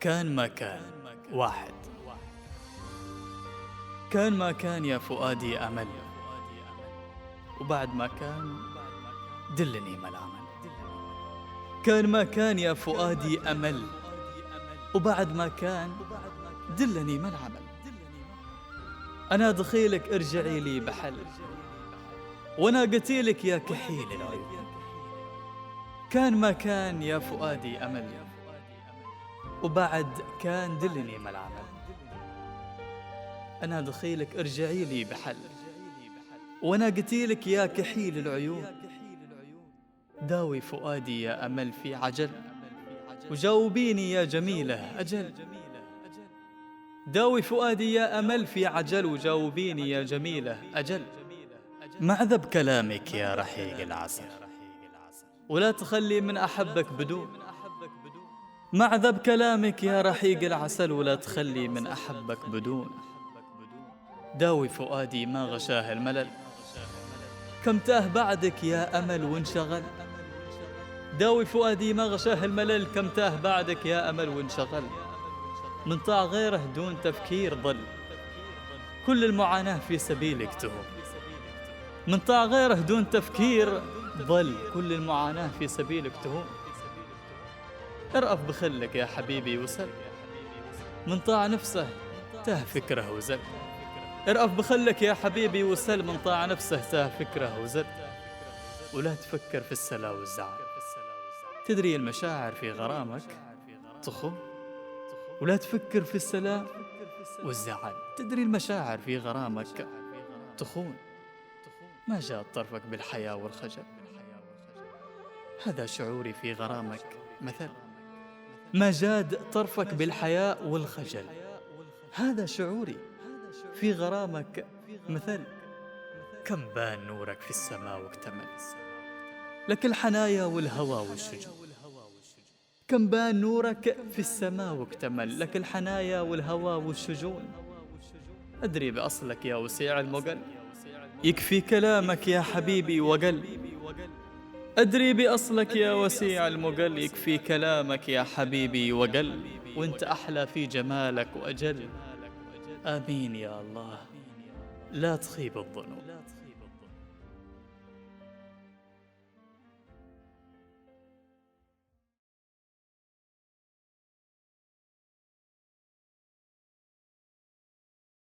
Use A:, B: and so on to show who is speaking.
A: كان ما كان واحد. كان ما كان يا فؤادي أمل، وبعد ما كان دلني ما العمل. كان ما كان يا فؤادي أمل، وبعد ما كان دلني ما العمل. أنا دخيلك ارجعي لي بحل، وأنا قتيلك يا كحيل العيون. كان ما كان يا فؤادي أمل، وبعد كان دلني ما العمل. أنا دخيلك ارجعي لي بحل، وأنا قتيلك يا كحيل العيون. داوي فؤادي يا أمل في عجل، وجاوبيني يا جميلة أجل. داوي فؤادي يا أمل في عجل، وجاوبيني يا جميلة أجل. معذب كلامك يا رحيق العسل، ولا تخلي من أحبك بدون. معذب كلامك يا رحيق العسل، ولا تخلي من أحبك بدون. داوي فؤادي ما غشاه الملل، كم تاه بعدك يا أمل وانشغل. داوي فؤادي ما غشاه الملل، كم تاه بعدك يا أمل وانشغل. من طاع غيره دون تفكير ضل، كل المعاناة في سبيلك تهون. من طاع غيره دون تفكير ضل، كل المعاناة في سبيلك تهون. ارأف بخلك يا حبيبي وسل، من طاع نفسه تاه فكره وزل. ارأف بخلك يا حبيبي وسل، من طاع نفسه تاه فكره وزل. ولا تفكر في السلا والزعل، تدري المشاعر في غرامك تخون. ولا تفكر في السلا والزعل، تدري المشاعر في غرامك تخون. ما جاء طرفك بالحياة والخجل، هذا شعوري في غرامك مثل. ما جاد طرفك بالحياء والخجل، هذا شعوري في غرامك مثل. كم بان نورك في السماء واكتمل، لك الحنايا والهوى والشجون. كم بان نورك في السماء واكتمل، لك الحنايا والهوى والشجون. أدري بأصلك يا وسيع المقل، يكفي كلامك يا حبيبي وقل. أدري بأصلك يا وسيع المقل، يكفي كلامك يا حبيبي وقل. وانت أحلى في جمالك وأجل. آمين يا الله، لا تخيب الظنون.